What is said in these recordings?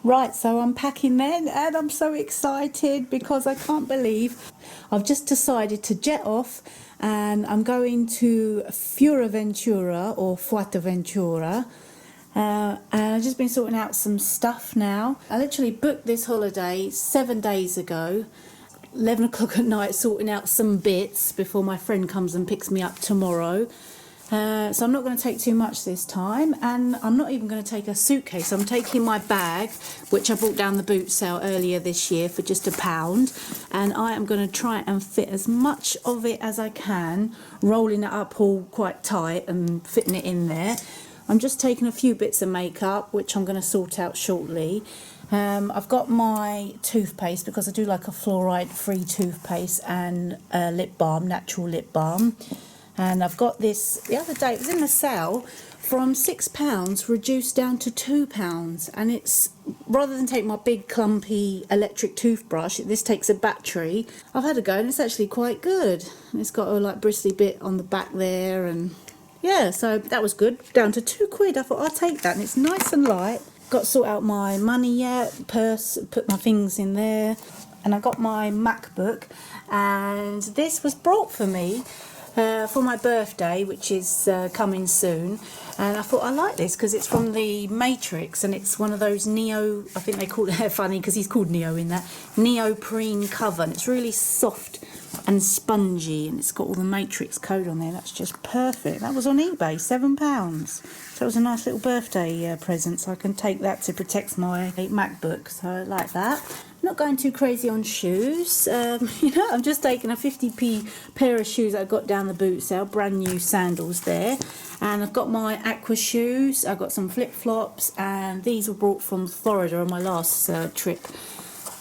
Right, so I'm packing then, and I'm so excited because I can't believe I've just decided to jet off, and I'm going to Fuerteventura or Fuerteventura. And I've just been sorting out some stuff now. I literally booked this holiday 7 days ago, 11 o'clock at night, sorting out some bits before my friend comes and picks me up tomorrow. So I'm not going to take too much this time, and I'm not even going to take a suitcase. I'm taking my bag, which I bought down the boot sale earlier this year for just £1, and I am going to try and fit as much of it as I can, rolling it up all quite tight and fitting it in there. I'm just taking a few bits of makeup, which I'm going to sort out shortly. I've got my toothpaste because I do like a fluoride-free toothpaste and lip balm, natural lip balm. And I've got this, the other day, it was in the sale, from £6 reduced down to £2. And it's, rather than take my big clumpy electric toothbrush, this takes a battery. I've had a go and it's actually quite good. It's got a like bristly bit on the back there, and yeah, so that was good. Down to £2. I thought I'll take that, and it's nice and light. Got to sort out my money yet, purse, put my things in there. And I got my MacBook, and this was brought for me for my birthday, which is coming soon. And I thought I like this because it's from the Matrix, and it's one of those Neo, I think they call it, funny because he's called Neo in that, neoprene cover, and it's really soft and spongy, and it's got all the Matrix code on there. That's just perfect. That was on eBay, £7. So it was a nice little birthday present, so I can take that to protect my MacBook, so I like that. Not going too crazy on shoes. I'm just taking a 50p pair of shoes I got down the boot sale, brand new sandals there. And I've got my aqua shoes, I've got some flip-flops, and these were brought from Florida on my last trip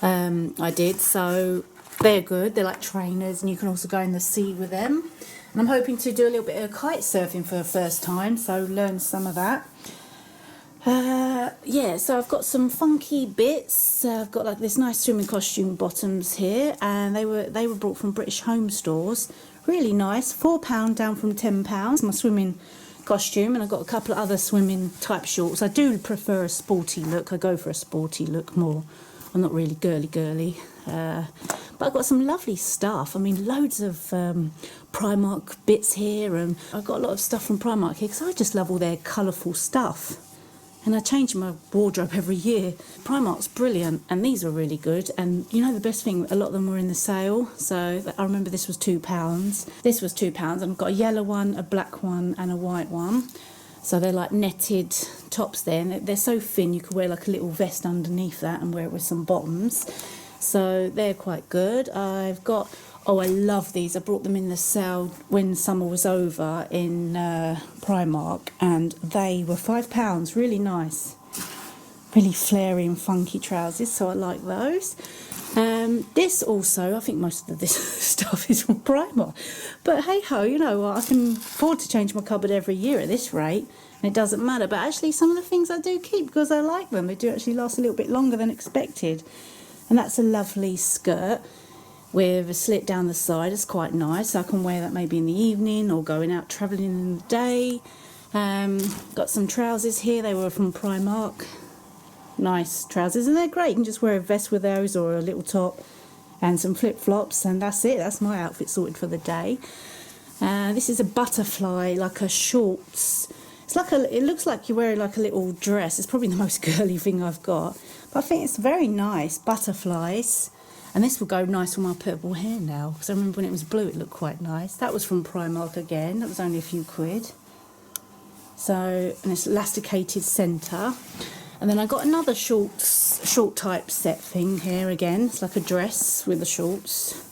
I did. So they're good, they're like trainers, and you can also go in the sea with them. And I'm hoping to do a little bit of kite surfing for the first time, so learn some of that. So I've got some funky bits. I've got like this nice swimming costume bottoms here, and they were brought from British Home Stores. Really nice, £4 down from £10. My swimming costume, and I've got a couple of other swimming type shorts. I do prefer a sporty look. I go for a sporty look more. I'm not really girly, but I've got some lovely stuff. I mean, loads of Primark bits here, and I've got a lot of stuff from Primark here because I just love all their colourful stuff. And I change my wardrobe every year. Primark's brilliant, and these are really good. And you know the best thing, a lot of them were in the sale. So I remember this was £2. This was £2, and I've got a yellow one, a black one, and a white one. So they're like netted tops there, and they're so thin you could wear like a little vest underneath that and wear it with some bottoms. So they're quite good. I've got, oh, I love these. I brought them in the sale when summer was over in Primark, and they were £5. Really nice. Really flary and funky trousers, so I like those. This also, I think most of this stuff is from Primark. But hey-ho, you know what, I can afford to change my cupboard every year at this rate, and it doesn't matter. But actually some of the things I do keep because I like them. They do actually last a little bit longer than expected. And that's a lovely skirt with a slit down the side. It's quite nice. I can wear that maybe in the evening or going out travelling in the day. Got some trousers here. They were from Primark. Nice trousers, and they're great. You can just wear a vest with those or a little top and some flip-flops, and that's it. That's my outfit sorted for the day. This is a butterfly, like a shorts. It looks like you're wearing like a little dress. It's probably the most girly thing I've got, but I think it's very nice. Butterflies. And this will go nice with my purple hair now, because I remember when it was blue it looked quite nice. That was from Primark again. That was only a few quid. So, and it's elasticated centre. And then I got another short type set thing here again. It's like a dress with the shorts.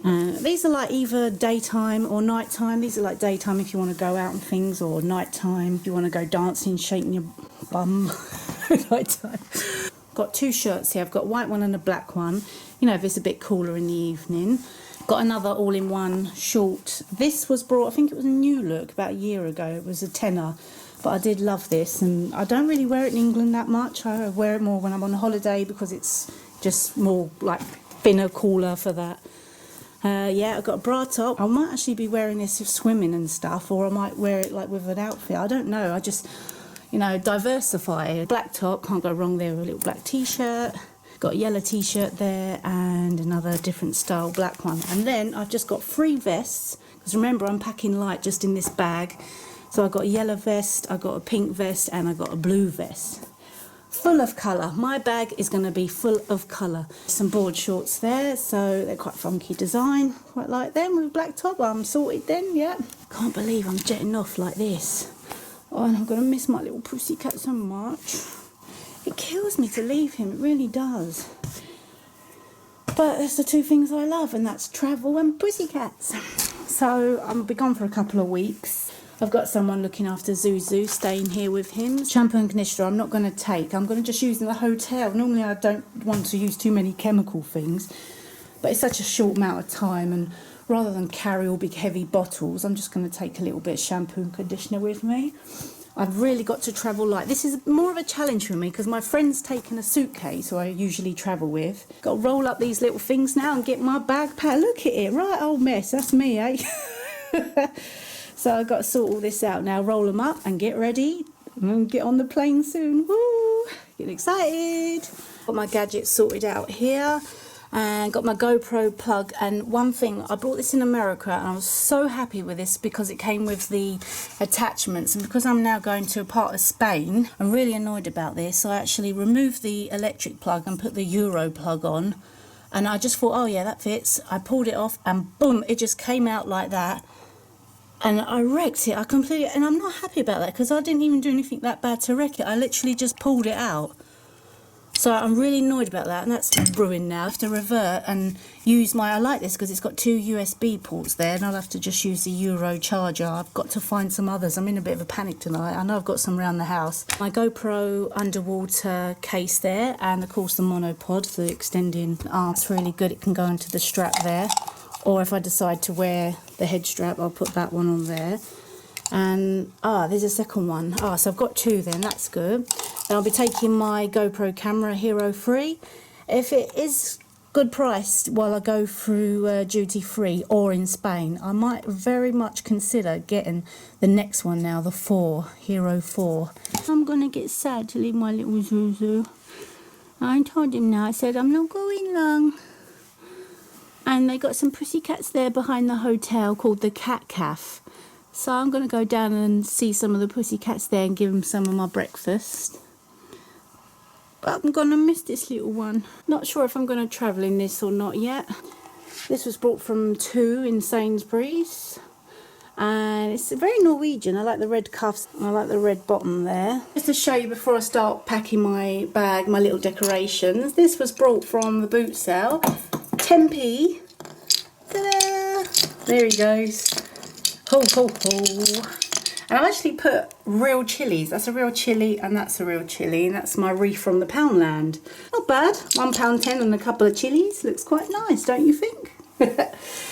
These are like either daytime or nighttime. These are like daytime if you want to go out and things, or nighttime if you want to go dancing, shaking your bum. Nighttime. Got two shirts here. I've got a white one and a black one. You know, if it's a bit cooler in the evening. Got another all-in-one short. This was brought, I think it was a new look about a year ago. It was a tenner. But I did love this, and I don't really wear it in England that much. I wear it more when I'm on holiday because it's just more like thinner, cooler for that. I've got a bra top. I might actually be wearing this if swimming and stuff, or I might wear it like with an outfit. I don't know. you know, diversify. Black top, can't go wrong there with a little black t-shirt. Got a yellow t-shirt there and another different style black one. And then I've just got 3 vests, because remember I'm packing light just in this bag. So I got a yellow vest, I got a pink vest, and I got a blue vest. Full of colour. My bag is going to be full of colour. Some board shorts there, so they're quite funky design. Quite like them with a black top. I'm sorted then, yeah. Can't believe I'm jetting off like this. Oh, and I'm going to miss my little pussycat so much. It kills me to leave him, it really does. But that's the 2 things I love, and that's travel and pussycats. So I'll be gone for a couple of weeks. I've got someone looking after Zuzu, staying here with him. Shampoo and conditioner I'm not going to take. I'm going to just use in the hotel. Normally I don't want to use too many chemical things, but it's such a short amount of time, and rather than carry all big heavy bottles, I'm just going to take a little bit of shampoo and conditioner with me. I've really got to travel light. This is more of a challenge for me because my friend's taken a suitcase who I usually travel with. Got to roll up these little things now and get my bag packed. Look at it, right old mess. That's me, eh? So I've got to sort all this out now, roll them up and get ready and get on the plane soon. Woo! Getting excited. Got my gadgets sorted out here and got my GoPro plug. And one thing, I bought this in America and I was so happy with this because it came with the attachments. And because I'm now going to a part of Spain, I'm really annoyed about this. So I actually removed the electric plug and put the Euro plug on. And I just thought, oh yeah, that fits. I pulled it off and boom, it just came out like that. And I wrecked it. I completely, and I'm not happy about that because I didn't even do anything that bad to wreck it. I literally just pulled it out. So I'm really annoyed about that, and that's ruined now. I have to revert and use I like this because it's got 2 USB ports there, and I'll have to just use the Euro charger. I've got to find some others. I'm in a bit of a panic tonight. I know I've got some around the house. My GoPro underwater case there, and of course the monopod, the extending arm. It's really good. It can go into the strap there. Or if I decide to wear the head strap, I'll put that one on there. And, there's a second one. So I've got 2 then, that's good. And I'll be taking my GoPro camera, Hero 3. If it is good priced while I go through duty free or in Spain, I might very much consider getting the next one now, the 4, Hero 4. I'm going to get sad to leave my little Zuzu. I told him now, I said, I'm not going long. And they got some pussycats there behind the hotel called the Cat Cafe. So I'm going to go down and see some of the pussycats there and give them some of my breakfast. But I'm going to miss this little one. Not sure if I'm going to travel in this or not yet. This was brought from 2 in Sainsbury's. And it's very Norwegian. I like the red cuffs. I like the red bottom there. Just to show you before I start packing my bag, my little decorations. This was brought from the boot sale. 10p. Ta-da! There he goes. Ho, ho, ho. And I've actually put real chilies. That's a real chilli and that's a real chilli. And that's my wreath from the Poundland. Not bad. £1.10 and a couple of chilies. Looks quite nice, don't you think?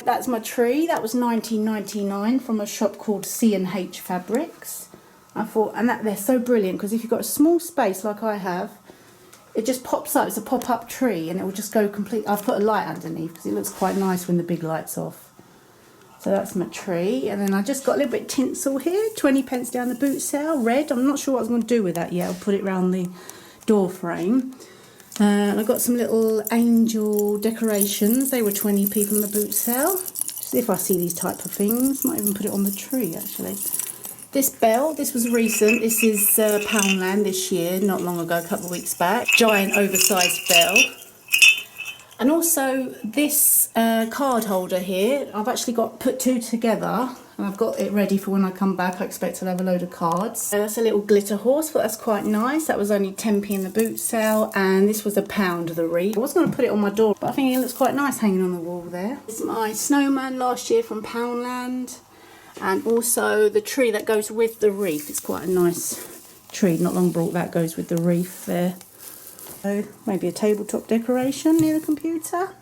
That's my tree. That was £19.99 from a shop called C&H Fabrics. I thought, and that they're so brilliant because if you've got a small space like I have, it just pops up. It's a pop-up tree and it will just go complete. I've put a light underneath because it looks quite nice when the big light's off. So that's my tree. And then I just got a little bit of tinsel here, 20p down the boot sale, red. I'm not sure what I was going to do with that yet. I'll put it around the door frame. I've got some little angel decorations. They were 20p from the boot sale. Just if I see these type of things, might even put it on the tree actually. This bell, this was recent. This is Poundland this year, not long ago, a couple of weeks back. Giant oversized bell. And also this card holder here, I've actually put 2 together and I've got it ready for when I come back. I expect to have a load of cards. That's a little glitter horse, but that's quite nice. That was only 10p in the boot sale and this was £1, the wreath. I was going to put it on my door, but I think it looks quite nice hanging on the wall there. This is my snowman last year from Poundland. And also the tree that goes with the wreath. It's quite a nice tree. Not long brought that goes with the wreath there. So maybe a tabletop decoration near the computer.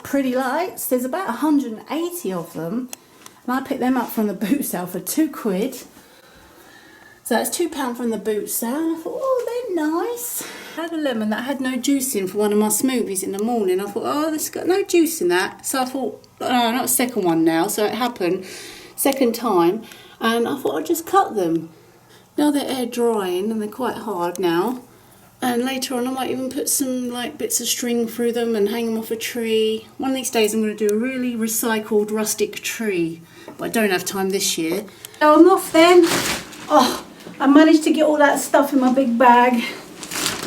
Pretty lights. There's about 180 of them. And I picked them up from the boot sale for £2. So that's £2 from the boot sale. And I thought, oh, they're nice. I had a lemon that had no juice in for one of my smoothies in the morning. I thought, oh, this got no juice in that. So I thought, oh, not a second one now. So it happened. Second time, and I thought I'd just cut them. Now they're air drying and they're quite hard now. And later on I might even put some like bits of string through them and hang them off a tree. One of these days I'm going to do a really recycled rustic tree, but I don't have time this year. So I'm off then. Oh, I managed to get all that stuff in my big bag.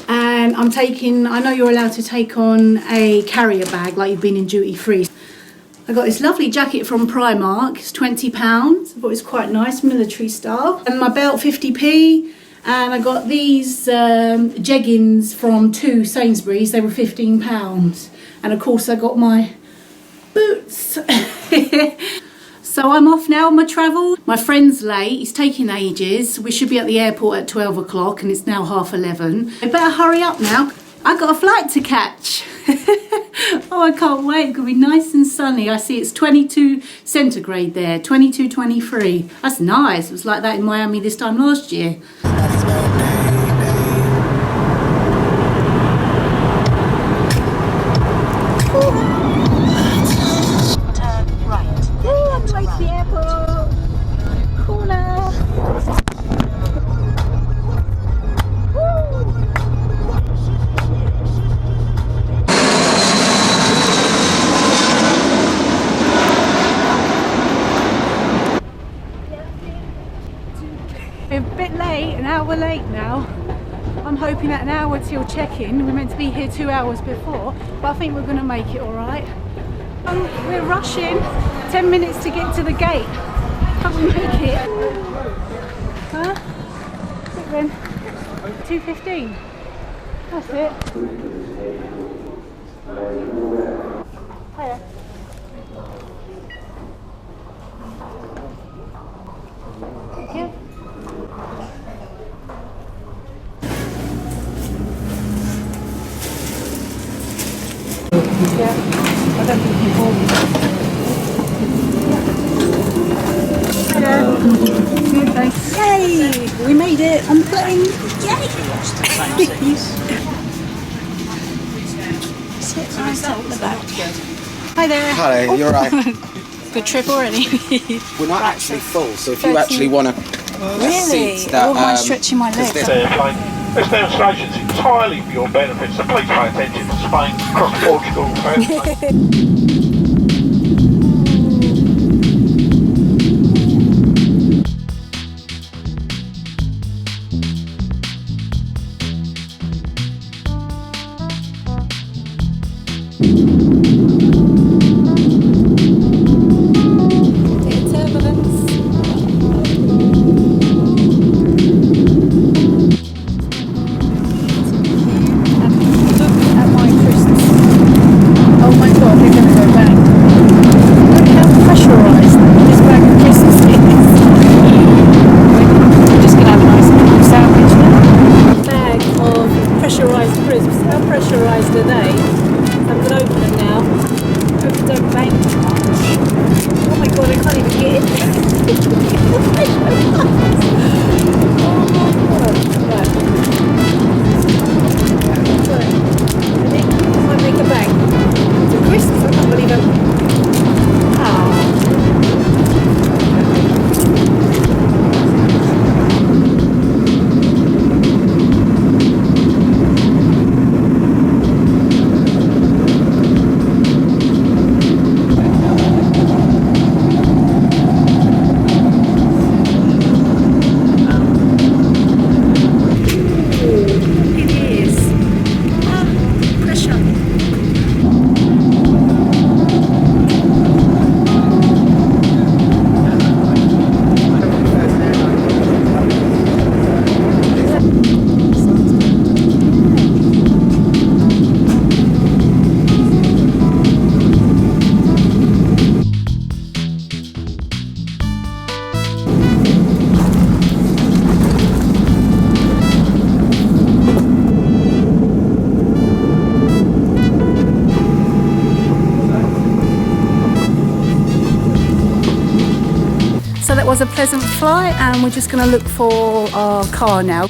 And I'm taking, I know you're allowed to take on a carrier bag like you've been in duty free. I got this lovely jacket from Primark, it's £20. I thought it was quite nice, military style. And my belt 50p. And I got these jeggings from Sainsbury's, they were £15. And of course I got my boots. So I'm off now on my travel. My friend's late, he's taking ages. We should be at the airport at 12 o'clock and it's now 11:30. I better hurry up now. I got a flight to catch. Oh, I can't wait. It's going to be nice and sunny. I see it's 22 centigrade there, 22, 23. That's nice. It was like that in Miami this time last year. We're a bit late, an hour late now. I'm hoping that an hour till check-in. We're meant to be here 2 hours before, but I think we're going to make it all right. We're rushing. 10 minutes to get to the gate. Can't we make it? Huh? Sit then. 2:15. That's it. Hiya. Thank you. Yeah, I don't think you bought it. Good, thanks. Yay! We made it on the plane. Yay! Sit right up the back. Hi there. Hello, you're right. Good trip already. We're not actually full, so if you actually want a seat that... Oh, I'm stretching my legs. This demonstration is entirely for your benefit, so please pay attention to Spain, across Portugal. So that was a pleasant flight and we're just going to look for our car now.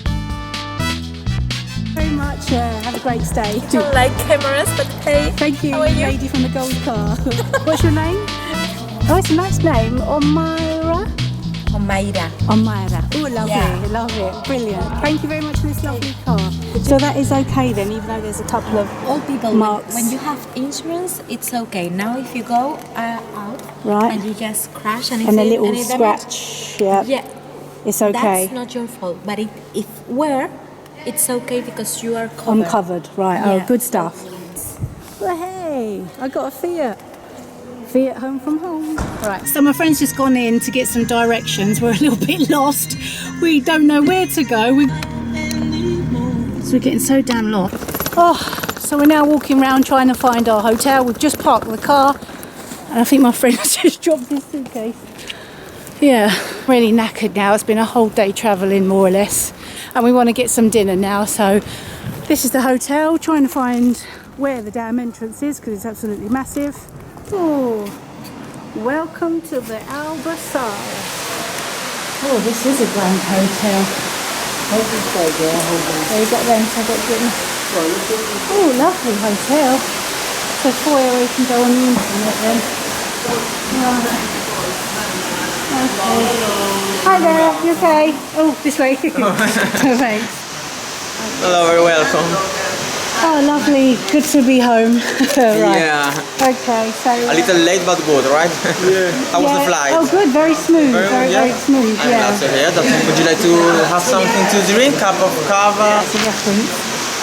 Very much. Have a great stay. I don't like cameras, but hey. Thank you, How are you? lady from the gold car. What's your name? Oh, it's a nice name. Omira? on Mayra. On Mayra. Oh, lovely, Yeah. love it, brilliant. Thank you very much for this lovely car. So that is okay then, even though there's a couple of All people, marks. when you have insurance, it's okay. Now if you go out Right. and you just crash and, And a it's little any damage, scratch, yeah, yeah, it's okay. that's not your fault. But if were, it's okay because you are covered. I'm covered, right, Yeah. oh, good stuff. Well, hey, I got a Fiat. Fiat home from home. Right, so my friend's just gone in to get some directions. We're a little bit lost. We don't know where to go. So we're getting so damn lost. Oh, so we're now walking around trying to find our hotel. We've just parked the car and I think my friend has just dropped his suitcase. Yeah, really knackered now. It's been a whole day travelling more or less. And we want to get some dinner now. So this is the hotel, trying to find where the damn entrance is because it's absolutely massive. Oh, welcome to the Elba Sara. Oh, this is a grand hotel. There you got them, so I got good. Oh, lovely hotel. So foyer where you can go on the internet then. Right. Okay. Hi there, you okay? Oh, this way. Thanks. Hello, very welcome. Oh, lovely. Good to be home. Right. Yeah, Okay, so... a little late but good, right? Yeah. How was the flight? Oh, good. Very smooth. Very, yeah? very smooth. I'm glad to hear that. Would you like to have something to drink? Cup of kava? That's a reference.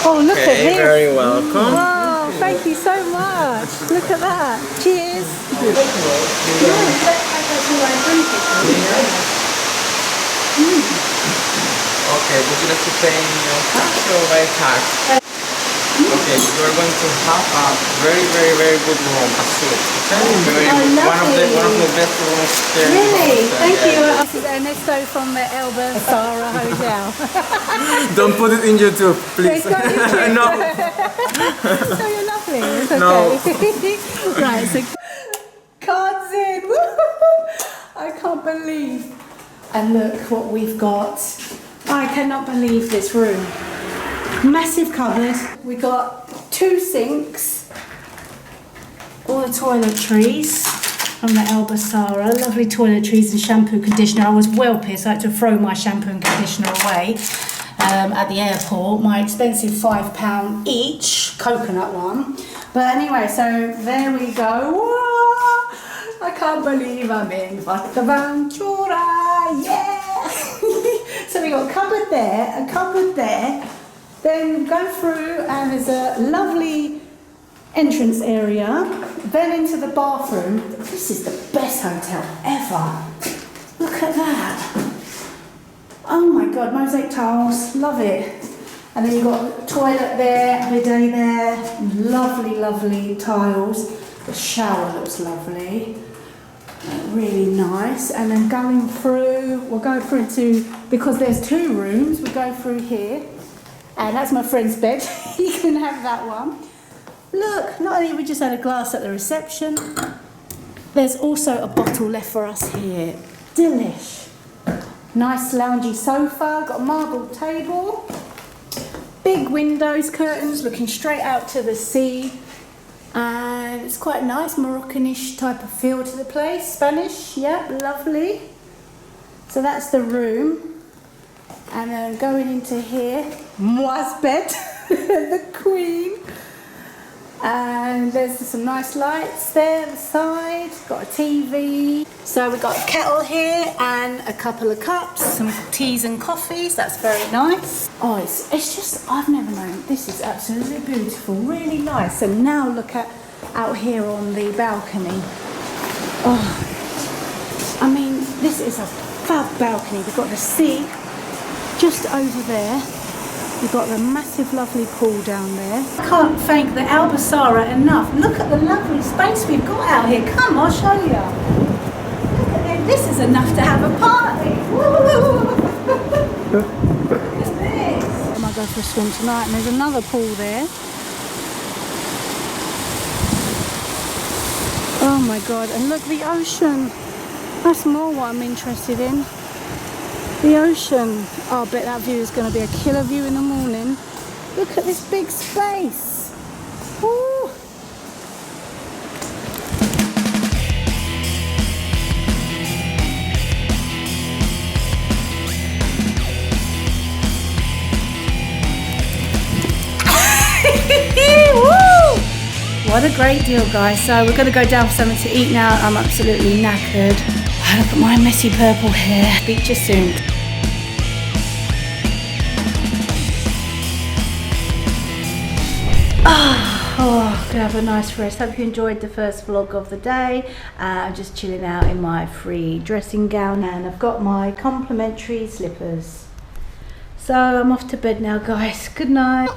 Oh, look at Okay, this. very welcome. Wow, thank you so much. Look at that. Cheers. Okay, would you like to pay in your cash or by card? Okay, you are going to have a very, very, very good room, a suite. Okay? One of the best rooms here. in the Really? hotel. Thank you. Yeah. This is Ernesto from the Elba Sara Hotel. Don't put it in YouTube, please. It's not YouTube. No. So you're lovely. It's okay. No. Right, so cards in. Woo-hoo-hoo. I can't believe. And look what we've got. I cannot believe this room. Massive cupboard. We got 2 sinks. All the toiletries from the Elba Sara. Lovely toiletries and shampoo conditioner. I was well pissed. I had to throw my shampoo and conditioner away at the airport. My expensive £5 each coconut one. But anyway, so there we go. Whoa! I can't believe I'm in Fuerteventura. Yeah! So we got a cupboard there, a cupboard there. Then go through and there's a lovely entrance area. Then into the bathroom. This is the best hotel ever. Look at that. Oh my God, mosaic tiles, love it. And then you've got a toilet there, bidet there, lovely, lovely tiles. The shower looks lovely, really nice. And then going through, we'll go through to, because there's 2 rooms, we go through here. And that's my friend's bed, you can have that one. Look, not only have we just had a glass at the reception, there's also a bottle left for us here. Delish. Nice loungy sofa, got a marble table. Big windows, curtains looking straight out to the sea. And it's quite nice, Moroccanish type of feel to the place. Spanish, yeah, lovely. So that's the room. And then going into here, Moi's bed, the Queen. And there's some nice lights there at the side, got a TV. So we've got a kettle here and a couple of cups, some teas and coffees, that's very nice. Oh, it's just, I've never known, this is absolutely beautiful, really nice. And now look at out here on the balcony. Oh, I mean, this is a fab balcony. We've got the sea just over there. We've got the massive lovely pool down there. Can't thank the Elba Sara enough. Look at the lovely space we've got out here. Come, I'll show you. Look at this. This is enough to have a party. Look at this. I might go for a swim tonight. And there's another pool there. Oh my God, and look, the ocean. That's more what I'm interested in. The ocean. Oh, I bet that view is going to be a killer view in the morning. Look at this big space. Woo. what a great deal, guys. So we're going to go down for something to eat now. I'm absolutely knackered. Look at my messy purple hair. Speak to you soon. Oh, gonna have a nice rest. Hope you enjoyed the first vlog of the day. I'm just chilling out in my free dressing gown, and I've got my complimentary slippers. So I'm off to bed now, guys. Good night.